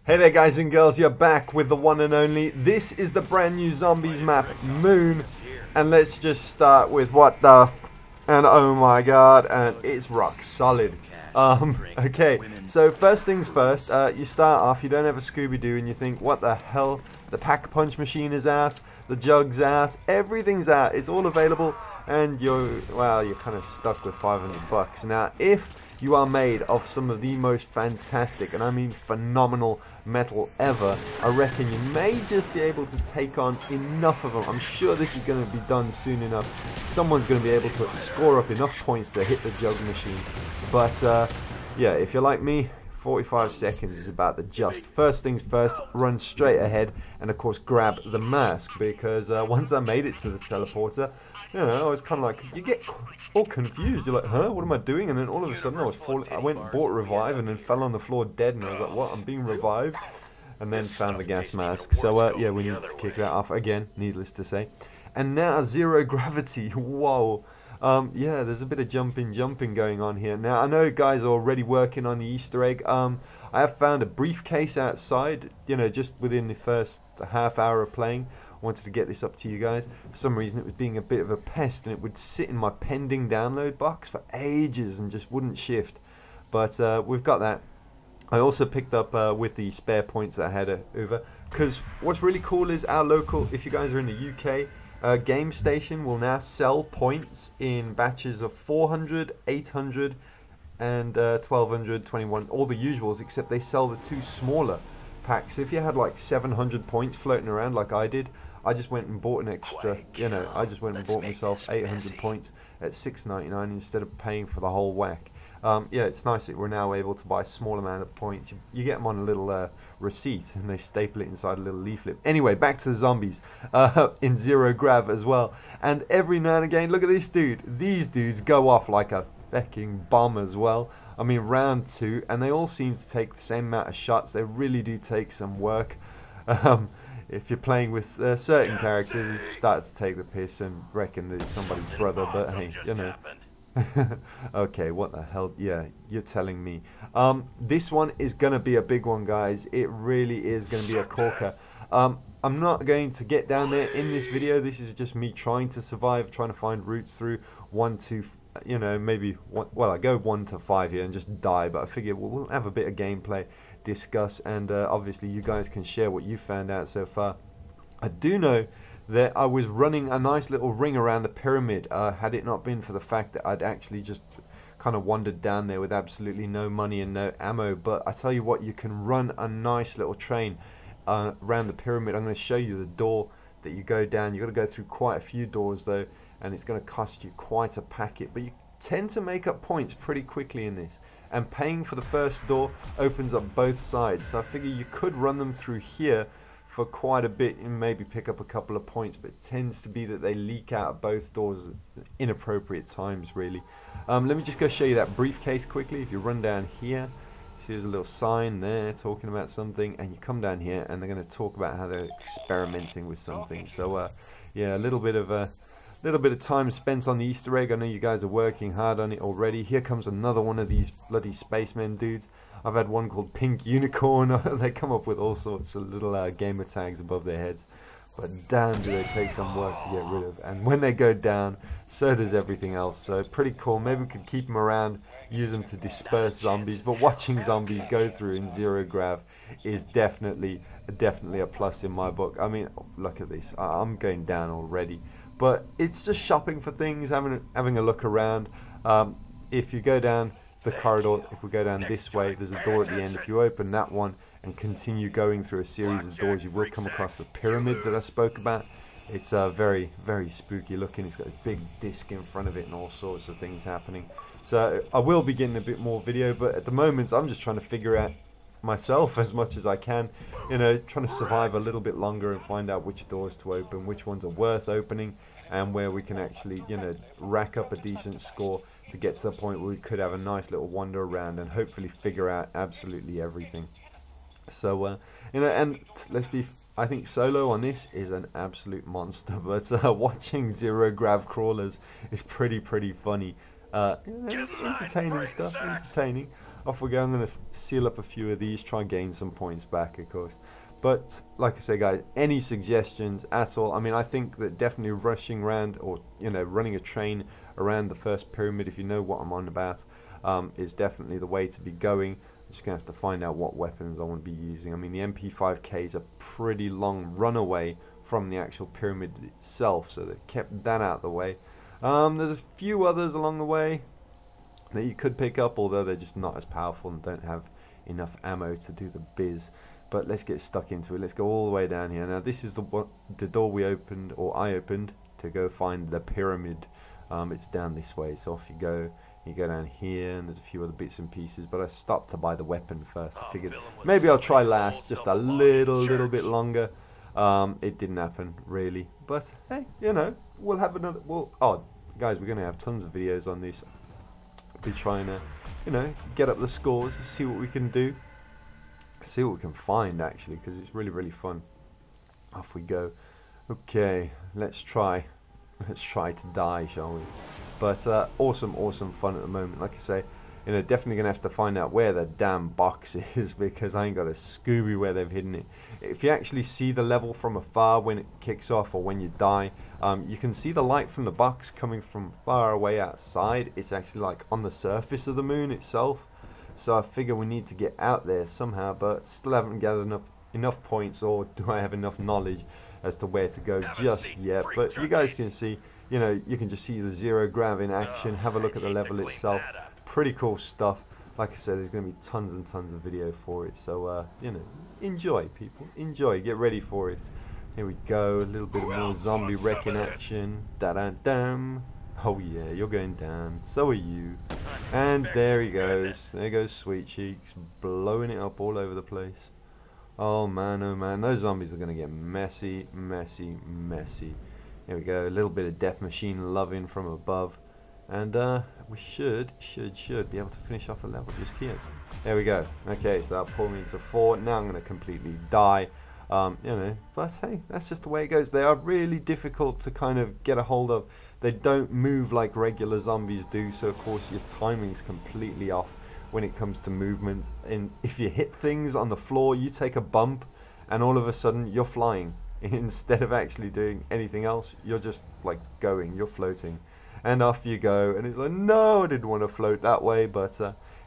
Hey there guys and girls, you're back with the one and only. This is the brand new Zombies map, Moon. And let's just start with what the and oh my god, and it's rock solid. Okay, so first things first, you start off, you don't have a Scooby-Doo and you think, what the hell, the pack-a-punch machine is out, the jug's out, everything's out, it's all available, and you're kind of stuck with 500 bucks. Now, if you are made of some of the most fantastic, and I mean phenomenal, metal ever, I reckon you may just be able to take on enough of them. I'm sure this is going to be done soon enough. Someone's going to be able to score up enough points to hit the jug machine. But yeah, if you're like me, 45 seconds is about the just. First things first, run straight ahead and of course grab the mask, because once I made it to the teleporter, you know, I was kind of like, you get all confused. You're like, huh, what am I doing? And then all of a sudden I went and bought revive and then fell on the floor dead, and I was like, what, I'm being revived? And then found the gas mask. So yeah, we need to kick that off again, needless to say. And now zero gravity. Whoa. Yeah, there's a bit of jumping going on here. Now, I know guys are already working on the Easter egg. I have found a briefcase outside, you know, just within the first half hour of playing. I wanted to get this up to you guys. For some reason, it was being a bit of a pest, and it would sit in my pending download box for ages and just wouldn't shift. But we've got that. I also picked up with the spare points that I had over, because what's really cool is our local, if you guys are in the UK, Game Station will now sell points in batches of 400, 800 and 1200, 21, all the usuals, except they sell the two smaller packs. So if you had like 700 points floating around like I did, I just went and bought an extra, you know, I just went and bought myself 800 points at $6.99 instead of paying for the whole whack. Yeah, it's nice that we're now able to buy a small amount of points. You get them on a little receipt, and they staple it inside a little leaflet. Anyway, back to the zombies in zero grav as well. And every now and again, look at this dude. These dudes go off like a fucking bomb as well. I mean, round two, and they all seem to take the same amount of shots. They really do take some work. If you're playing with certain characters, you start to take the piss and reckon that it's somebody's brother, but hey, you know. Okay, what the hell? Yeah, you're telling me. This one is gonna be a big one, guys. It really is gonna be a corker. I'm not going to get down there in this video. This is just me trying to survive, trying to find routes through 1 to, you know, maybe one, well, I go 1 to 5 here and just die, but I figure we'll have a bit of gameplay, discuss, and obviously you guys can share what you found out so far. I do know that I was running a nice little ring around the pyramid, had it not been for the fact that I'd actually just kind of wandered down there with absolutely no money and no ammo. But I tell you what, you can run a nice little train around the pyramid. I'm going to show you the door that you go down. You've got to go through quite a few doors though, and it's going to cost you quite a packet, but you tend to make up points pretty quickly in this, and paying for the first door opens up both sides. So I figure you could run them through here for quite a bit and maybe pick up a couple of points, but it tends to be that they leak out of both doors at inappropriate times, really. Let me just go show you that briefcase quickly. If you run down here, see there's a little sign there talking about something, and you come down here and they're going to talk about how they're experimenting with something. So yeah, a little bit of time spent on the Easter egg. I know you guys are working hard on it already. Here comes another one of these bloody spacemen dudes. I've had one called Pink Unicorn. They come up with all sorts of little gamer tags above their heads. But damn, do they take some work to get rid of. And when they go down, so does everything else. So pretty cool. Maybe we could keep them around, use them to disperse zombies. But watching zombies go through in zero grav is definitely a plus in my book. I mean, look at this. I'm going down already. But it's just shopping for things, having a look around. If you go down the corridor, if we go down this way, there's a door at the end. If you open that one and continue going through a series of doors, you will come across the pyramid that I spoke about. It's very, very spooky looking. It's got a big disc in front of it and all sorts of things happening. So I will be getting a bit more video, but at the moment I'm just trying to figure out myself as much as I can, you know, trying to survive a little bit longer and find out which doors to open, which ones are worth opening, and where we can actually, you know, rack up a decent score to get to the point where we could have a nice little wander around and hopefully figure out absolutely everything. So you know, and let's be, I think Solo on this is an absolute monster, but watching zero grav crawlers is pretty funny. You know, entertaining stuff, entertaining. off we go. I'm going to seal up a few of these, try and gain some points back, of course. But like I say, guys, any suggestions at all? I mean, I think that definitely rushing around, or running a train around the first pyramid, if you know what I'm on about, is definitely the way to be going. I'm just going to have to find out what weapons I want to be using. I mean, the MP5K is a pretty long runaway from the actual pyramid itself, so they kept that out of the way. There's a few others along the way that you could pick up, although they're just not as powerful and don't have enough ammo to do the biz. But let's get stuck into it. Let's go all the way down here. Now this is the door we opened, or I opened, to go find the pyramid. It's down this way, so off you go. You go down here, and there's a few other bits and pieces, but I stopped to buy the weapon first. I figured maybe I'll try last just a little bit longer. It didn't happen really, but hey, we'll have another. Oh, guys, we're gonna have tons of videos on this. Be trying to, get up the scores, see what we can do. See what we can find, actually, because it's really fun. Off we go. Okay, let's try to die, shall we? But awesome fun at the moment. Like I say, definitely gonna have to find out where the damn box is, because I ain't got a Scooby where they've hidden it. If you actually see the level from afar when it kicks off, or when you die, you can see the light from the box coming from far away outside. It's actually like on the surface of the moon itself. So I figure we need to get out there somehow, but still haven't gathered enough points, or do I have enough knowledge as to where to go just yet. But you guys can see, you can just see the zero grav in action. Have a look at the level itself. Pretty cool stuff. Like I said, there's going to be tons and tons of video for it. So, enjoy, people. Enjoy. Get ready for it. Here we go. A little bit of more zombie wrecking action. Da-da-dam. Oh yeah, you're going down. So are you. And there he goes. There goes Sweet Cheeks, blowing it up all over the place. Oh man, those zombies are going to get messy. Here we go. A little bit of Death Machine loving from above. And we should be able to finish off the level just here. There we go. Okay, so that'll pull me into 4. Now I'm going to completely die. But hey, that's just the way it goes. They are really difficult to kind of get a hold of. They don't move like regular zombies do, so of course your timing's completely off when it comes to movement. And if you hit things on the floor, you take a bump, and all of a sudden you're flying. Instead of actually doing anything else, you're just like you're floating. And off you go, and it's like, no, I didn't want to float that way, but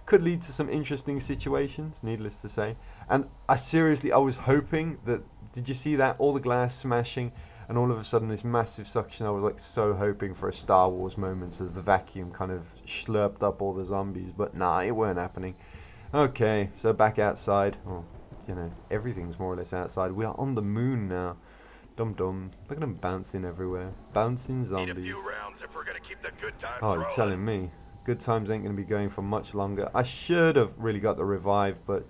could lead to some interesting situations, needless to say. And I was hoping that, did you see that? All the glass smashing, and all of a sudden this massive suction. I was like so hoping for a Star Wars moment as the vacuum kind of slurped up all the zombies, but nah, it weren't happening. Okay, so back outside. Well, everything's more or less outside. We are on the moon now. Dum-dum. Look at them bouncing everywhere. Bouncing zombies. Oh, you're telling me. Good times ain't going to be going for much longer. I should have really got the revive, but,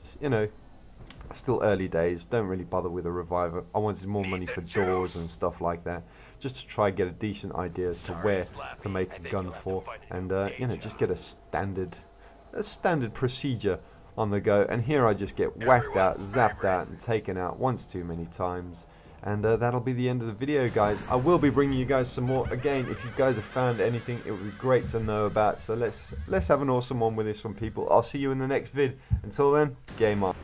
still early days. Don't really bother with a reviver. I wanted more money for doors and stuff like that, just to try and get a decent idea as to where to make a gun for, and, just get a standard procedure on the go. And here I just get whacked out, zapped out, and taken out once too many times. And that'll be the end of the video, guys. I will be bringing you guys some more. Again, if you guys have found anything, it would be great to know about. So let's have an awesome one with this one, people. I'll see you in the next vid. Until then, game on.